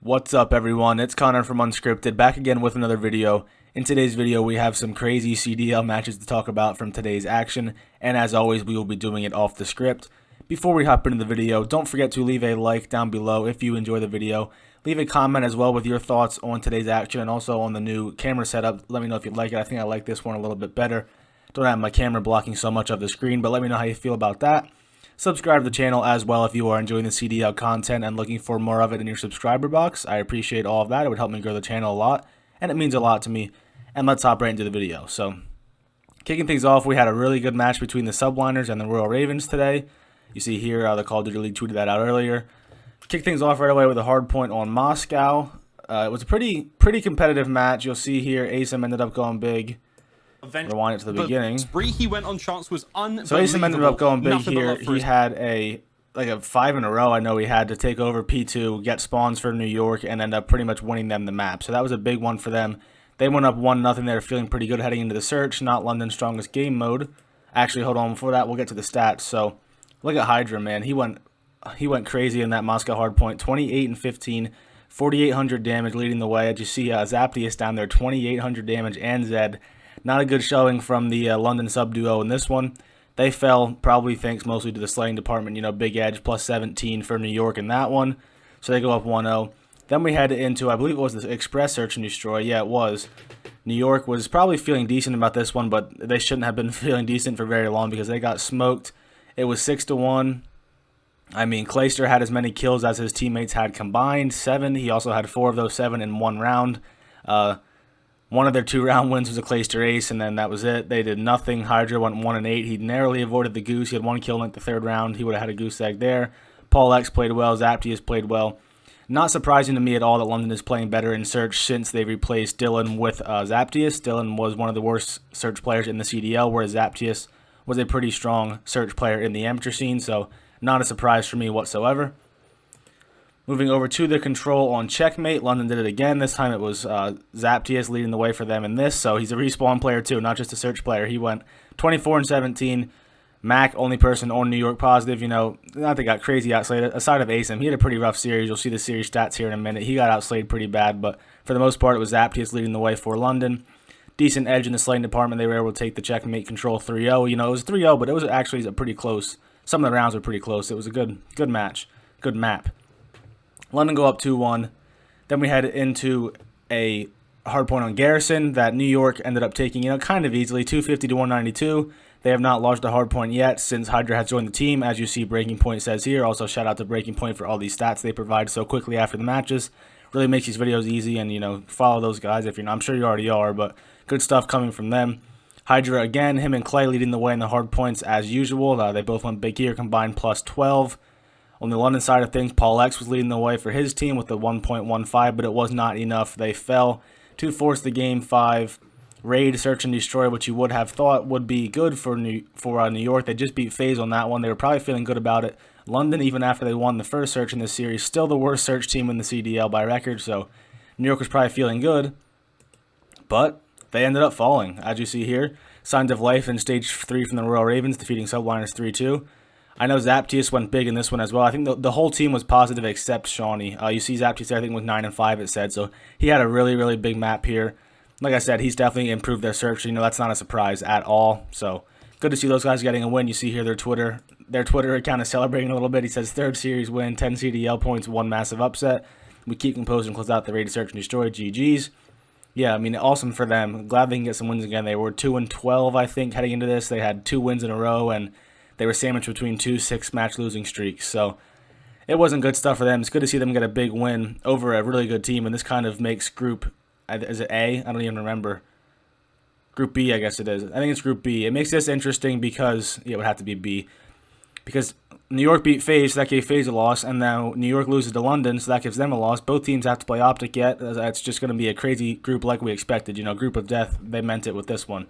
What's up, everyone? It's Connor from Unscripted, back again with another video. In today's video, we have some crazy CDL matches to talk about from today's action, and as always, we will be doing it off the script. Before we hop into the video, don't forget to leave a like down below if you enjoy the video. Leave a comment as well with your thoughts on today's action and also on the new camera setup. Let me know if you like it. I think I like this one a little bit better. Don't have my camera blocking so much of the screen, but let me know how you feel about that. Subscribe to the channel as well if you are enjoying the CDL content and looking for more of it in your subscriber box. I appreciate all of that. It would help me grow the channel a lot, and it means a lot to me. And let's hop right into the video. So, kicking things off, we had a really good match between the Subliners and the Royal Ravens today. You see here, the Call of Duty League tweeted that out earlier. Kick things off right away with a hard point on Moscow. It was a pretty competitive match. You'll see here, ASIM ended up going big. Rewind it to the beginning. Spree he went on chance was unbelievable. So ASIM ended up going big here. He had a 5 in a row. I know he had to take over P2, get spawns for New York, and end up pretty much winning them the map. So that was a big one for them. They went up 1-0. They were feeling pretty good heading into the search. Not London's strongest game mode. Actually, hold on. Before that, we'll get to the stats. So look at Hydra, man. He went crazy in that Moscow hardpoint. 28 and 15, 4,800 damage leading the way. As you see, Zaptius down there, 2,800 damage, and Zed. Not a good showing from the London sub duo in this one. They fell probably thanks mostly to the slaying department. You know, Big Edge plus 17 for New York in that one. So they go up 1-0. Then we head into, I believe it was the Express Search and Destroy. Yeah, it was. New York was probably feeling decent about this one, but they shouldn't have been feeling decent for very long because they got smoked. It was 6-1. I mean, Clayster had as many kills as his teammates had combined, 7. He also had 4 of those 7 in one round. One of their 2-round wins was a Clayster ace, and then that was it. They did nothing. Hydra went 1-8. He narrowly avoided the goose. He had 1 kill in the 3rd round. He would have had a goose egg there. Paul X played well. Zaptius played well. Not surprising to me at all that London is playing better in search since they replaced Dylan with Zaptius. Dylan was one of the worst search players in the CDL, whereas Zaptius was a pretty strong search player in the amateur scene, so not a surprise for me whatsoever. Moving over to the control on Checkmate, London did it again. This time it was Zaptius leading the way for them in this, so he's a respawn player too, not just a search player. He went 24 and 17. Mac, only person on New York positive. You know, not they got crazy outslayed. Aside of ASIM, he had a pretty rough series. You'll see the series stats here in a minute. He got outslayed pretty bad, but for the most part, it was Zaptius leading the way for London. Decent edge in the slaying department. They were able to take the Checkmate control 3-0. You know, it was 3-0, but it was actually a pretty close. Some of the rounds were pretty close. It was a good match, good map. London go up 2-1. Then we head into a hard point on Garrison that New York ended up taking, you know, kind of easily, 250 to 192. They have not launched a hard point yet since Hydra has joined the team, as you see Breaking Point says here. Also, shout out to Breaking Point for all these stats they provide so quickly after the matches. Really makes these videos easy, and, you know, follow those guys if you're not. I'm sure you already are, but good stuff coming from them. Hydra, again, him and Clay leading the way in the hard points as usual. They both went big here, combined plus 12. On the London side of things, Paul X was leading the way for his team with the 1.15, but it was not enough. They fell to force the game 5. Raid, Search, and Destroy, which you would have thought would be good for New York. They just beat FaZe on that one. They were probably feeling good about it. London, even after they won the first search in this series, still the worst search team in the CDL by record, so New York was probably feeling good. But they ended up falling, as you see here. Signs of life in Stage 3 from the Royal Ravens, defeating Subliners 3-2. I know Zaptius went big in this one as well. I think the whole team was positive except Shawnee. You see Zaptius, I think, was 9 and 5, it said, so he had a really big map here. Like I said, he's definitely improved their search. You know, that's not a surprise at all. So good to see those guys getting a win. You see here their Twitter account is celebrating a little bit. He says 3rd series win, 10 CDL points, 1 massive upset. We keep composed and close out the Raid, Search, and Destroy. GG's. Yeah, I mean, awesome for them. Glad they can get some wins again. They were 2 and 12, I think, heading into this. They had 2 wins in a row, and they were sandwiched between 2 6-match losing streaks. So it wasn't good stuff for them. It's good to see them get a big win over a really good team, and this kind of makes Group, is it A? I don't even remember. Group B, I guess it is. I think it's Group B. It makes this interesting because, yeah, it would have to be B. Because New York beat FaZe, so that gave FaZe a loss, and now New York loses to London, so that gives them a loss. Both teams have to play Optic yet. That's just going to be a crazy group like we expected. You know, group of death, they meant it with this one.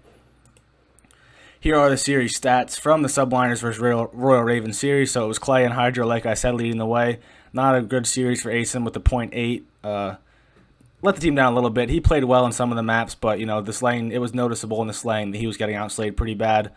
Here are the series stats from the Subliners versus Royal Ravens series. So it was Clay and Hydra, like I said, leading the way. Not a good series for ASIM with the 0.8. Let the team down a little bit. He played well in some of the maps, but, you know, the slaying, it was noticeable in the slaying that he was getting outslayed pretty bad.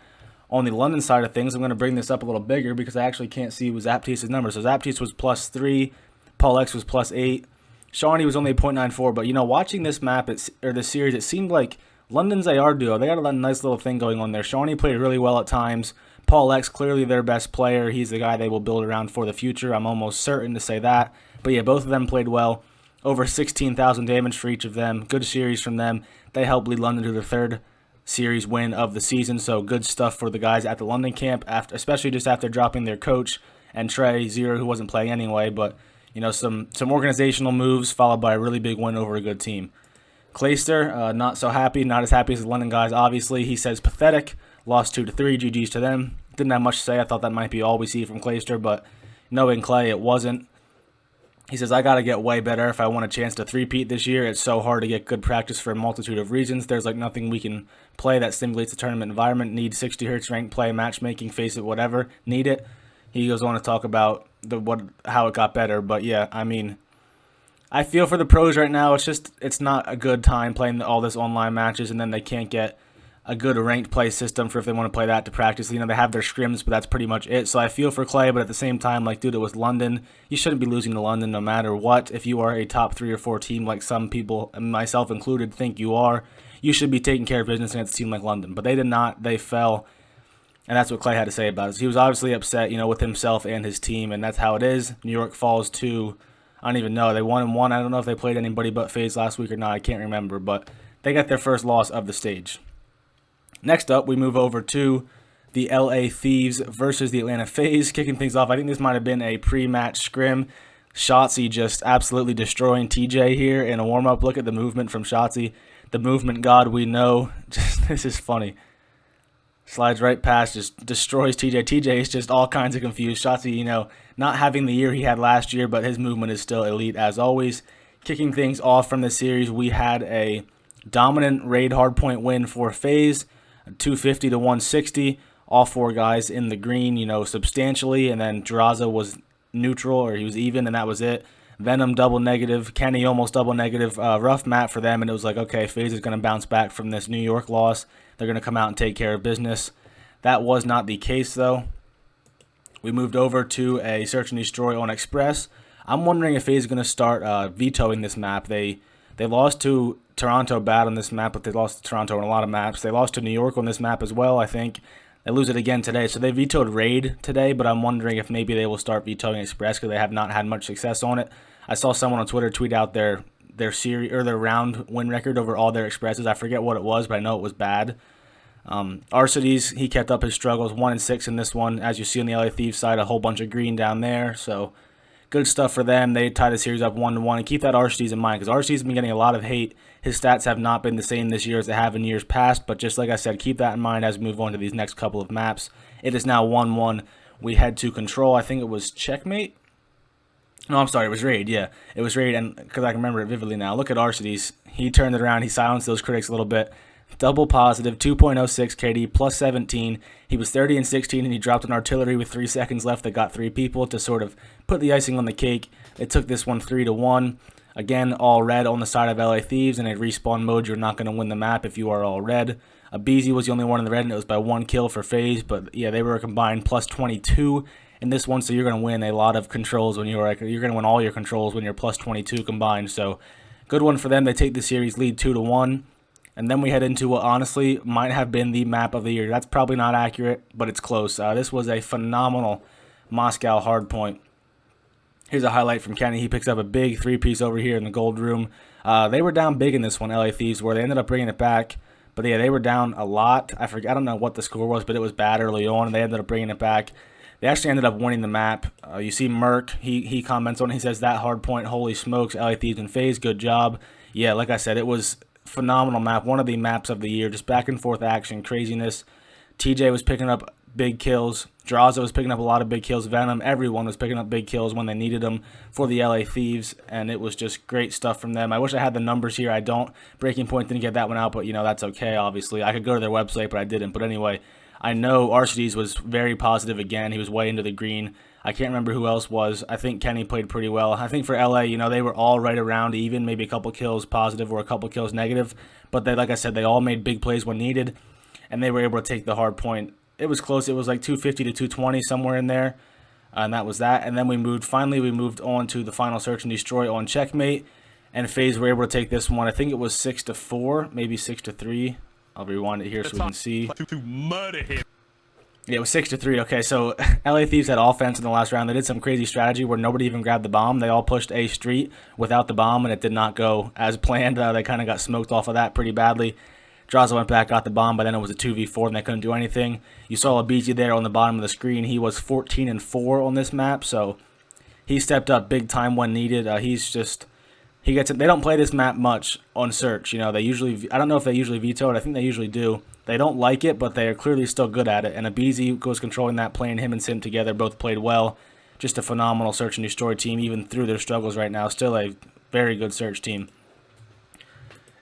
On the London side of things, I'm going to bring this up a little bigger because I actually can't see Zaptius' numbers. So Zaptius was +3, Paul X was +8, Shawnee was only a 0.94, but, you know, watching this map, or this series, it seemed like London's AR duo, they got a nice little thing going on there. Shawnee played really well at times. Paul X, clearly their best player. He's the guy they will build around for the future. I'm almost certain to say that. But yeah, both of them played well. Over 16,000 damage for each of them. Good series from them. They helped lead London to their third series win of the season. So good stuff for the guys at the London camp, especially just after dropping their coach and Trey Zero, who wasn't playing anyway. But, you know, some organizational moves followed by a really big win over a good team. Clayster, not so happy, not as happy as the London guys, obviously. He says pathetic, lost 2-3, GG's to them. Didn't have much to say. I thought that might be all we see from Clayster, but knowing Clay, it wasn't. He says, I got to get way better if I want a chance to three-peat this year. It's so hard to get good practice for a multitude of reasons. There's like nothing we can play that simulates the tournament environment. Need 60 hertz rank play, matchmaking, face it, whatever. Need it. He goes on to talk about how it got better, but yeah, I mean, I feel for the pros right now. It's not a good time playing all this online matches, and then they can't get a good ranked play system for if they want to play that to practice. You know, they have their scrims, but that's pretty much it. So I feel for Clay, but at the same time, like, dude, it was London. You shouldn't be losing to London no matter what. If you are a top 3 or 4 team, like some people, myself included, think you are, you should be taking care of business against a team like London. But they did not. They fell. And that's what Clay had to say about it. So he was obviously upset, you know, with himself and his team, and that's how it is. New York falls to, I don't even know. They 1-1. I don't know if they played anybody but FaZe last week or not. I can't remember, but they got their first loss of the stage. Next up, we move over to the LA Thieves versus the Atlanta FaZe. Kicking things off, I think this might have been a pre-match scrim. Shotzzy just absolutely destroying TJ here in a warm-up. Look at the movement from Shotzzy. The movement god we know. This is funny. Slides right past, just destroys TJ. TJ is just all kinds of confused. Shotzzy, you know, not having the year he had last year, but his movement is still elite as always. Kicking things off from this series, we had a dominant raid hardpoint win for FaZe. 250 to 160, all 4 guys in the green, you know, substantially, and then Draza was neutral, or he was even, and that was it. Venom double negative, Kenny almost double negative, rough map for them, and it was like, okay, FaZe is going to bounce back from this New York loss. They're going to come out and take care of business. That was not the case, though. We moved over to a search and destroy on Express. I'm wondering if FaZe is going to start vetoing this map. They lost to Toronto bad on this map, but they lost to Toronto on a lot of maps. They lost to New York on this map as well, I think. They lose it again today. So they vetoed Raid today, but I'm wondering if maybe they will start vetoing Express because they have not had much success on it. I saw someone on Twitter tweet out their series or their round win record over all their Expresses. I forget what it was, but I know it was bad. Arcides, he kept up his struggles, 1-6 in this one. As you see on the LA Thieves side, a whole bunch of green down there. So good stuff for them. They tied the series up 1-1. And keep that Arcides in mind because Arcides has been getting a lot of hate. His stats have not been the same this year as they have in years past. But just like I said, keep that in mind as we move on to these next couple of maps. It is now 1-1. We head to Control. I think it was Checkmate. No, I'm sorry. It was Raid. Yeah, it was Raid. And because I can remember it vividly now. Look at Arcides. He turned it around. He silenced those critics a little bit. Double positive, 2.06 KD, plus 17. He was 30-16, and he dropped an artillery with 3 seconds left that got 3 people to sort of put the icing on the cake. They took this one 3-1. Again, all red on the side of LA Thieves. In a respawn mode, you're not going to win the map if you are all red. Abizi was the only one in the red, and it was by 1 kill for FaZe. But yeah, they were a combined plus 22 in this one, so you're going to win a lot of controls when you're going to win all your controls when you're plus 22 combined. So good one for them. They take the series lead 2-1. And then we head into what honestly might have been the map of the year. That's probably not accurate, but it's close. This was a phenomenal Moscow hardpoint. Here's a highlight from Kenny. He picks up a big 3-piece over here in the gold room. They were down big in this one, LA Thieves, where they ended up bringing it back. But yeah, they were down a lot. I don't know what the score was, but it was bad early on, and they ended up bringing it back. They actually ended up winning the map. You see Merc, he comments on it. He says, that hardpoint, holy smokes, LA Thieves and FaZe, good job. Yeah, like I said, it was phenomenal map, one of the maps of the year, just back and forth action, craziness. TJ was picking up big kills, Draza was picking up a lot of big kills, Venom, everyone was picking up big kills when they needed them for the LA Thieves, and it was just great stuff from them. I wish I had the numbers here. I don't. Breaking Point didn't get that one out, but you know, that's okay, obviously. I could go to their website, but I didn't. But anyway, I know Arcides was very positive again. He was way into the green. I can't remember who else was. I think Kenny played pretty well. I think for LA, you know, they were all right around even, maybe a couple kills positive or a couple kills negative. But they, like I said, they all made big plays when needed, and they were able to take the hard point. It was close. It was like 250 to 220, somewhere in there. And that was that. And then we moved on to the final search and destroy on Checkmate. and FaZe were able to take this one. I think it was 6-4, maybe 6-3. I'll rewind it here so we can see. To murder him. Yeah, it was 6-3. Okay, so LA Thieves had offense in the last round. They did some crazy strategy where nobody even grabbed the bomb. They all pushed A street without the bomb, and it did not go as planned. They kind of got smoked off of that pretty badly. Draza went back, got the bomb, but then it was a 2v4, and they couldn't do anything. You saw Abizi there on the bottom of the screen. He was 14-4 on this map, so he stepped up big time when needed. He gets it. They don't play this map much on search. You know, they usually, I don't know if they usually veto it. I think they usually do. They don't like it, but they are clearly still good at it. And Abizi was controlling that plane. Him and Sim together both played well. Just a phenomenal search and destroy team, even through their struggles right now. Still a very good search team.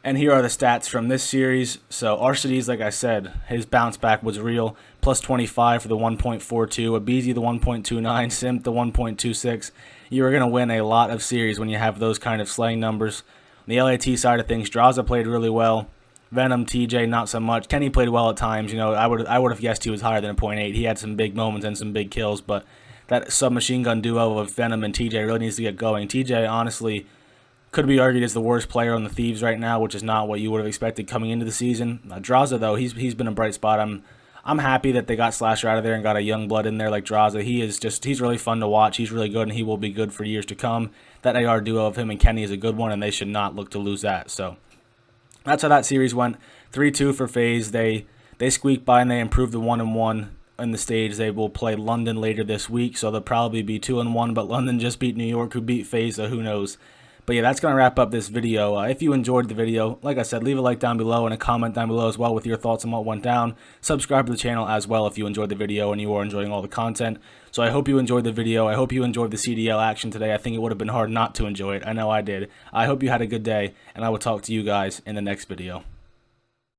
And here are the stats from this series. So Arcides, like I said, his bounce back was real. Plus 25 for the 1.42. Abizi the 1.29. Sim the 1.26. You are going to win a lot of series when you have those kind of slaying numbers. On the LAT side of things, Draza played really well. Venom, TJ, not so much. Kenny played well at times. You know, I would have guessed he was higher than a 0.8. He had some big moments and some big kills, but that submachine gun duo of Venom and TJ really needs to get going. TJ, honestly, could be argued as the worst player on the Thieves right now, which is not what you would have expected coming into the season. Draza, though, he's been a bright spot. I'm happy that they got Slasher out of there and got a young blood in there like Draza. He's really fun to watch. He's really good, and he will be good for years to come. That AR duo of him and Kenny is a good one, and they should not look to lose that. So that's how that series went. 3-2 for FaZe. They squeaked by and they improved the 1-1 in the stage. They will play London later this week, so they'll probably be 2-1. But London just beat New York, who beat FaZe, so who knows? But yeah, that's going to wrap up this video. If you enjoyed the video, like I said, leave a like down below and a comment down below as well with your thoughts on what went down. Subscribe to the channel as well if you enjoyed the video and you are enjoying all the content. So I hope you enjoyed the video. I hope you enjoyed the CDL action today. I think it would have been hard not to enjoy it. I know I did. I hope you had a good day, and I will talk to you guys in the next video.